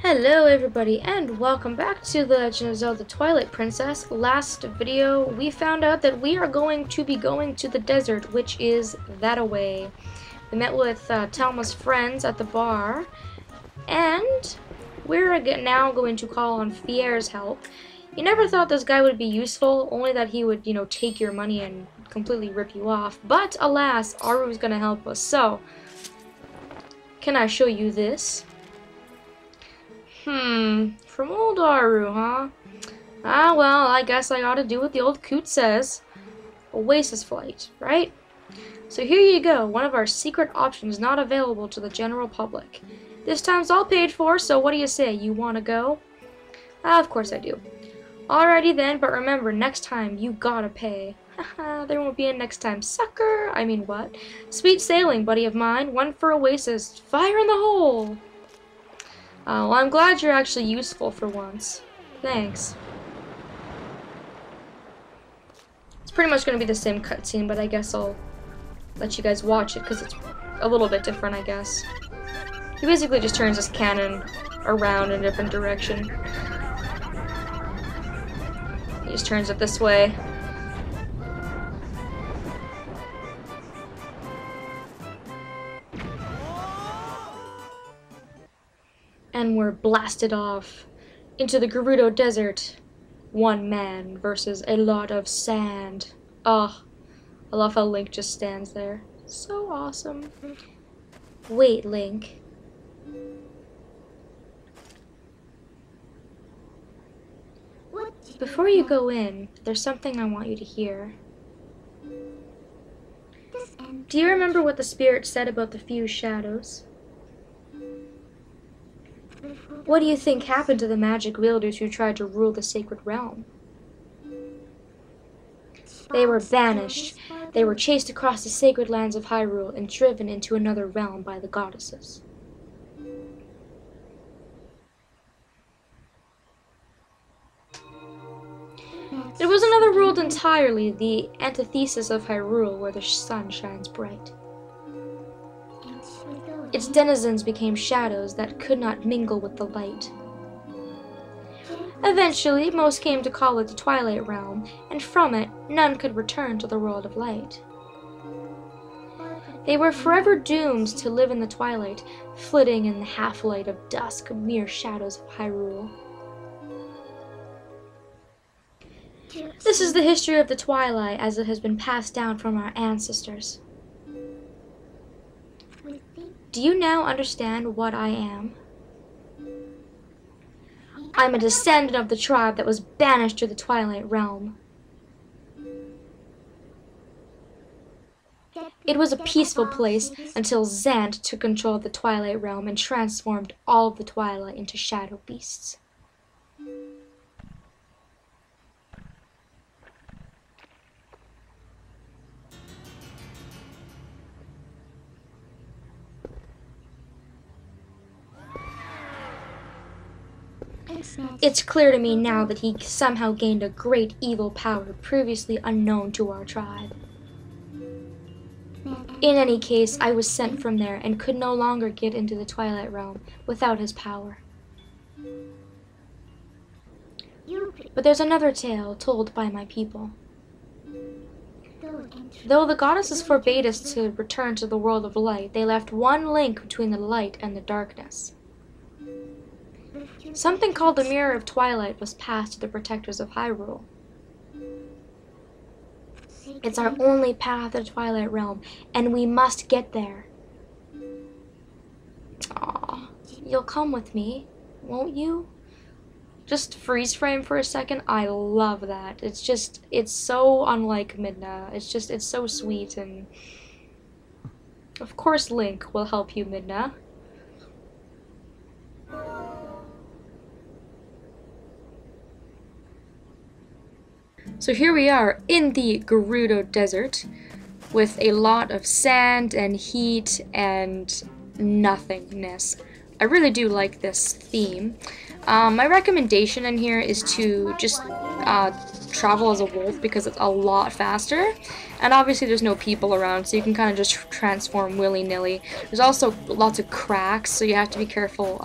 Hello everybody and welcome back to The Legend of Zelda Twilight Princess. Last video we found out that we are going to be going to the desert, which is that-a-way. We met with Talma's friends at the bar, and we're now going to call on Fierre's help. You never thought this guy would be useful, only that he would, take your money and completely rip you off. But alas, Aru's gonna help us. So, can I show you this? From old Aru, huh? Ah, well, I guess I ought to do what the old coot says. Oasis flight, right? So here you go, one of our secret options not available to the general public. This time's all paid for, so what do you say? You want to go? Ah, of course I do. Alrighty then, but remember, next time you gotta pay. Haha, there won't be a next time, sucker! I mean, what? Sweet sailing, buddy of mine. One for Oasis. Fire in the hole! Well, I'm glad you're actually useful for once. Thanks. It's pretty much going to be the same cutscene, but I guess I'll let you guys watch it because it's a little bit different, I guess. He basically just turns his cannon around in a different direction. He just turns it this way. And we're blasted off into the Gerudo Desert. One man versus a lot of sand. Oh, I love how Link just stands there. So awesome. Wait, Link. Before you go in, there's something I want you to hear. Do you remember what the spirit said about the fused shadows? What do you think happened to the magic wielders who tried to rule the sacred realm? They were banished. They were chased across the sacred lands of Hyrule and driven into another realm by the goddesses. It was another world entirely, the antithesis of Hyrule, where the sun shines bright. Its denizens became shadows that could not mingle with the light. Eventually, most came to call it the Twilight Realm, and from it, none could return to the world of light. They were forever doomed to live in the twilight, flitting in the half-light of dusk, mere shadows of Hyrule. This is the history of the Twilight as it has been passed down from our ancestors. Do you now understand what I am? I'm a descendant of the tribe that was banished to the Twilight Realm. It was a peaceful place until Zant took control of the Twilight Realm and transformed all of the Twilight into shadow beasts. It's clear to me now that he somehow gained a great evil power previously unknown to our tribe. In any case, I was sent from there and could no longer get into the Twilight Realm without his power. But there's another tale told by my people. Though the goddesses forbade us to return to the world of light, they left one link between the light and the darkness. Something called the Mirror of Twilight was passed to the protectors of Hyrule. It's our only path to the Twilight Realm, and we must get there. Aw, you'll come with me, won't you? Just freeze frame for a second. I love that. It's so unlike Midna. It's so sweet, and of course Link will help you, Midna. So here we are in the Gerudo Desert with a lot of sand and heat and nothingness. I really do like this theme. My recommendation in here is to just travel as a wolf because it's a lot faster. And obviously there's no people around, so you can kind of just transform willy-nilly. There's also lots of cracks, so you have to be careful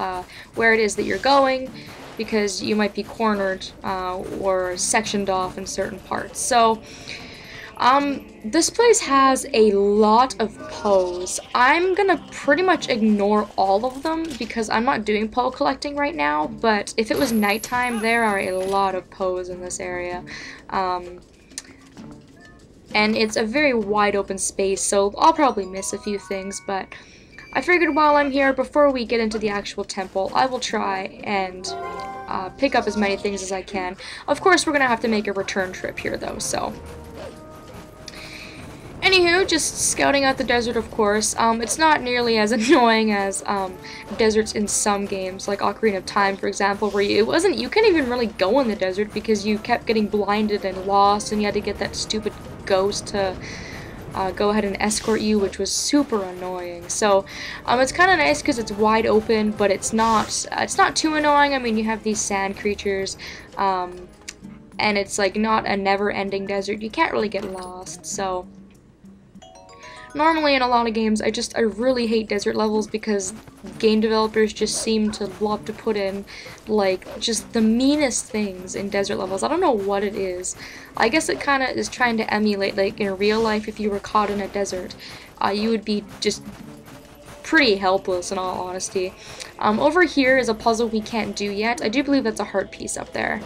where it is that you're going, because you might be cornered or sectioned off in certain parts. So this place has a lot of Poes. I'm gonna pretty much ignore all of them because I'm not doing Poe collecting right now, but if it was nighttime, there are a lot of Poes in this area. And it's a very wide open space, so I'll probably miss a few things, but I figured while I'm here, before we get into the actual temple, I will try and pick up as many things as I can. Of course, we're gonna have to make a return trip here, though, so... Anywho, just scouting out the desert, of course. It's not nearly as annoying as deserts in some games, like Ocarina of Time, for example, where you couldn't even really go in the desert because you kept getting blinded and lost, and you had to get that stupid ghost to go ahead and escort you, which was super annoying. So it's kind of nice because it's wide open, but it's not too annoying. I mean, you have these sand creatures, and it's like not a never-ending desert. You can't really get lost, so... Normally in a lot of games, I really hate desert levels because game developers just seem to love to put in, like, just the meanest things in desert levels. I don't know what it is. I guess it kind of is trying to emulate, like, in real life, if you were caught in a desert, you would be just pretty helpless, in all honesty. Over here is a puzzle we can't do yet. I do believe that's a heart piece up there.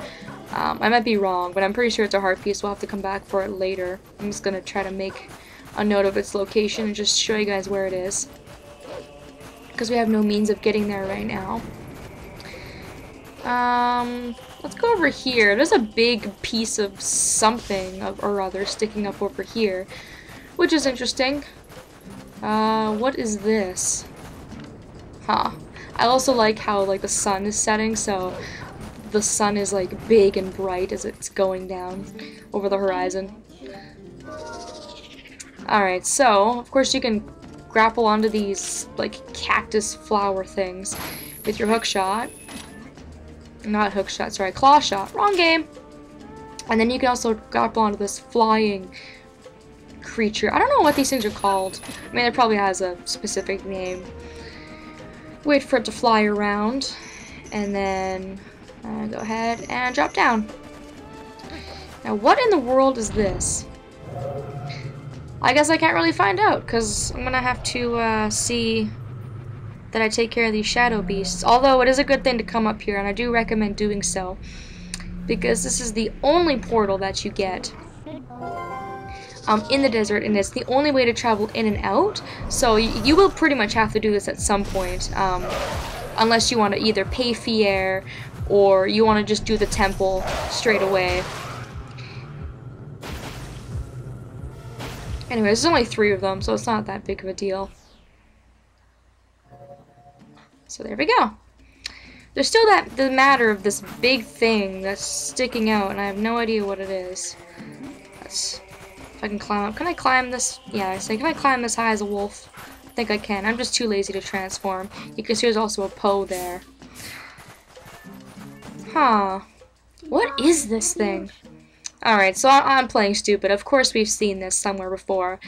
I might be wrong, but I'm pretty sure it's a heart piece. We'll have to come back for it later. I'm just gonna try to make a note of its location and just show you guys where it is, because we have no means of getting there right now. Let's go over here. There's a big piece of something or other sticking up over here, which is interesting. What is this? Huh. I also like how, like, the sun is setting, so the sun is, like, big and bright as it's going down over the horizon. Alright, so, of course you can grapple onto these, like, cactus flower things with your hook shot. Not hook shot, sorry, claw shot. Wrong game! And then you can also grapple onto this flying creature. I don't know what these things are called. I mean, it probably has a specific name. Wait for it to fly around, and then go ahead and drop down. Now, what in the world is this? I guess I can't really find out, because I'm gonna have to see that I take care of these shadow beasts. Although it is a good thing to come up here, and I do recommend doing so, because this is the only portal that you get in the desert, and it's the only way to travel in and out. So you will pretty much have to do this at some point, unless you want to either pay Fier or you want to just do the temple straight away. Anyways, there's only 3 of them, so it's not that big of a deal. So there we go. There's still the matter of this big thing that's sticking out, and I have no idea what it is. If I can climb up. Can I climb this? Yeah, I say, can I climb this high as a wolf? I think I can. I'm just too lazy to transform. You can see there's also a Poe there. Huh. What is this thing? Alright, so I'm playing stupid. Of course we've seen this somewhere before.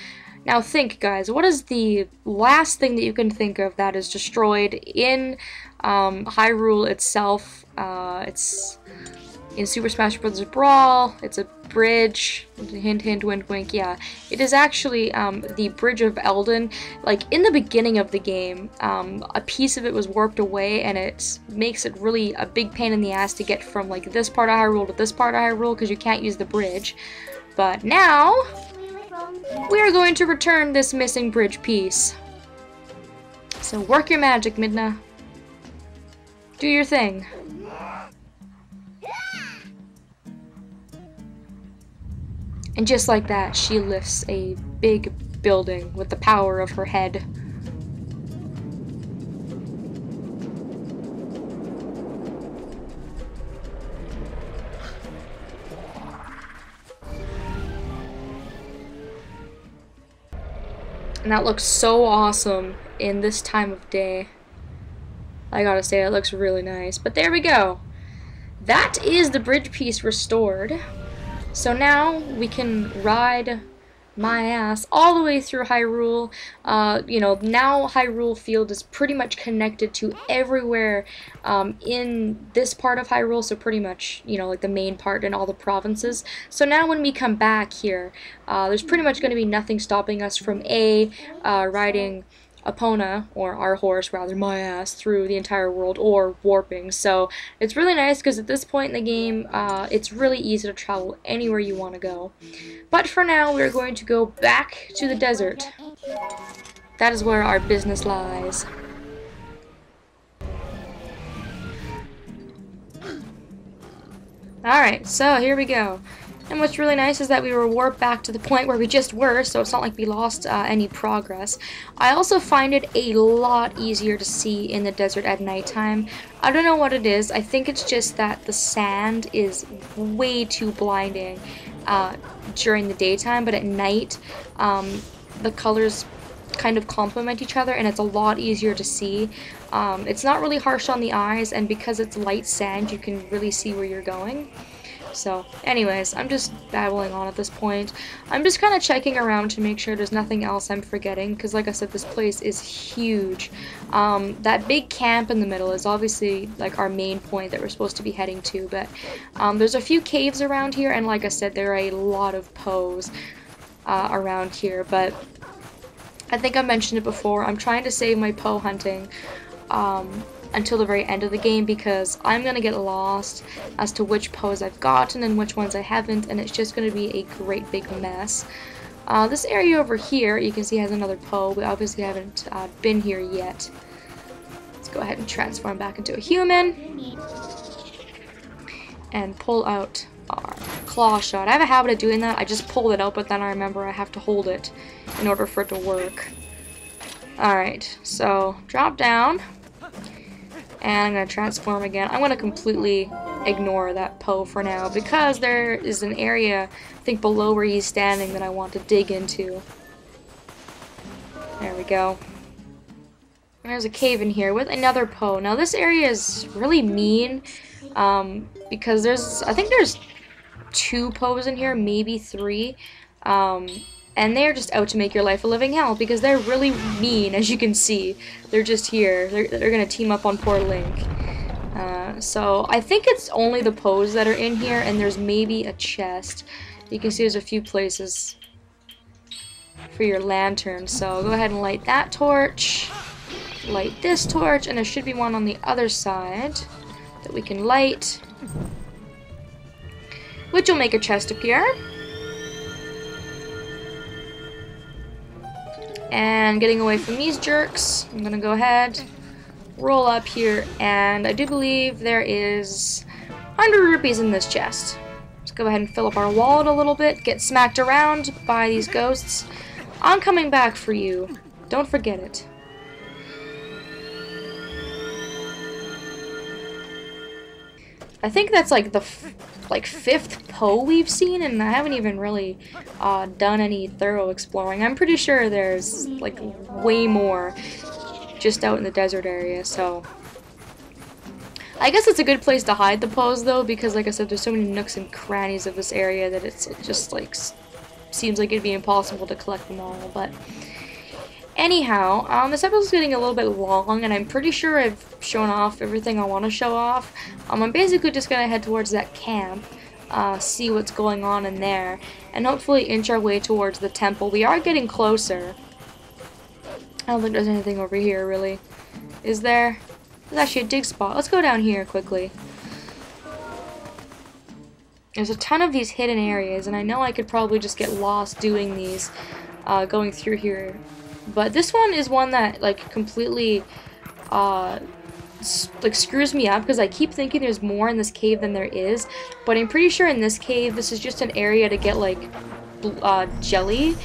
Now think, guys, what is the last thing that you can think of that is destroyed in Hyrule itself? It's in Super Smash Bros. Brawl. It's a bridge. Hint, hint, wink, wink. Yeah, it is actually the Bridge of Eldin. Like, in the beginning of the game, a piece of it was warped away, and it makes it really a big pain in the ass to get from, like, this part of Hyrule to this part of Hyrule, because you can't use the bridge. But now, we are going to return this missing bridge piece. So work your magic, Midna. Do your thing. And just like that, she lifts a big building with the power of her head. And that looks so awesome in this time of day. I gotta say, it looks really nice. But there we go. That is the bridge piece restored. So now we can ride my ass all the way through Hyrule. You know, now Hyrule Field is pretty much connected to everywhere in this part of Hyrule, so pretty much, you know, like the main part in all the provinces. So now when we come back here, there's pretty much going to be nothing stopping us from riding Epona, or our horse rather, my ass, through the entire world, or warping. So it's really nice because at this point in the game, it's really easy to travel anywhere you want to go. But for now, we're going to go back to the desert. That is where our business lies. Alright, so here we go. And what's really nice is that we were warped back to the point where we just were, so it's not like we lost any progress. I also find it a lot easier to see in the desert at nighttime. I don't know what it is. I think it's just that the sand is way too blinding during the daytime, but at night the colors kind of complement each other and it's a lot easier to see. It's not really harsh on the eyes, and because it's light sand you can really see where you're going. So, anyways, I'm just babbling on at this point. I'm just kind of checking around to make sure there's nothing else I'm forgetting, because like I said, this place is huge. That big camp in the middle is obviously like our main point that we're supposed to be heading to, but there's a few caves around here, and like I said, there are a lot of Poes around here, but I think I mentioned it before, I'm trying to save my Poe hunting until the very end of the game, because I'm going to get lost as to which Poes I've gotten and which ones I haven't, and it's just going to be a great big mess. This area over here, you can see, has another Poe. We obviously haven't been here yet. Let's go ahead and transform back into a human. And pull out our claw shot. I have a habit of doing that. I just pull it out, but then I remember I have to hold it in order for it to work. Alright, so drop down. And I'm going to transform again. I'm going to completely ignore that Poe for now, because there is an area, I think, below where he's standing that I want to dig into. There we go. There's a cave in here with another Poe. Now this area is really mean, because I think there's 2 Poes in here, maybe 3. And they're just out to make your life a living hell, because they're really mean, as you can see. They're just here. They're gonna team up on poor Link. So I think it's only the Poes that are in here, and there's maybe a chest. You can see there's a few places for your lantern. So go ahead and light that torch. Light this torch, and there should be one on the other side that we can light, which will make a chest appear. And getting away from these jerks, I'm gonna go ahead, roll up here, and I do believe there is 100 rupees in this chest. Let's go ahead and fill up our wallet a little bit, get smacked around by these ghosts. I'm coming back for you. Don't forget it. I think that's like the 5th Poe we've seen, and I haven't even really done any thorough exploring. I'm pretty sure there's like way more just out in the desert area, so I guess it's a good place to hide the Poes though, because like I said, there's so many nooks and crannies of this area that it just like seems like it'd be impossible to collect them all. But anyhow, this episode's getting a little bit long, and I'm pretty sure I've shown off everything I want to show off. I'm basically just going to head towards that camp, see what's going on in there, and hopefully inch our way towards the temple. We are getting closer. I don't think there's anything over here, really. Is there? There's actually a dig spot. Let's go down here quickly. There's a ton of these hidden areas, and I know I could probably just get lost doing these, going through here. But this one is one that like completely like screws me up, because I keep thinking there's more in this cave than there is, but I'm pretty sure in this cave this is just an area to get like jelly,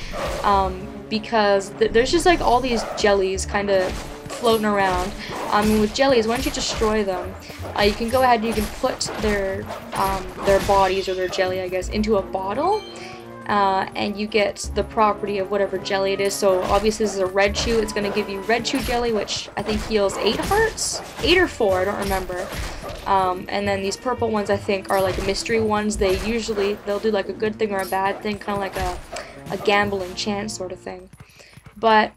because there's just like all these jellies kind of floating around. With jellies, once you destroy them, you can go ahead and you can put their bodies, or their jelly I guess, into a bottle. And you get the property of whatever jelly it is. So obviously this is a red chew. It's going to give you red chew jelly, which I think heals 8 hearts? 8 or 4, I don't remember. And then these purple ones, I think, are like mystery ones. They'll do like a good thing or a bad thing, kind of like a gambling chance sort of thing. But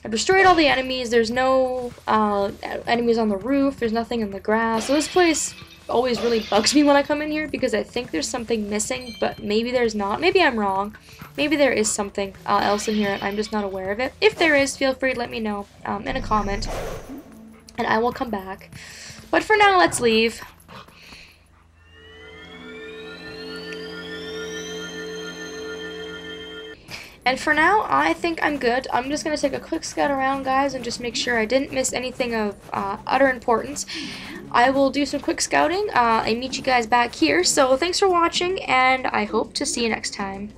I've destroyed all the enemies. There's no enemies on the roof. There's nothing in the grass. So this place always really bugs me when I come in here because I think there's something missing, but maybe there's not. Maybe I'm wrong. Maybe there is something else in here and I'm just not aware of it. If there is, feel free to let me know in a comment, and I will come back. But for now, let's leave. And for now, I think I'm good. I'm just going to take a quick scout around, guys, and just make sure I didn't miss anything of utter importance. I will do some quick scouting and meet you guys back here. So thanks for watching, and I hope to see you next time.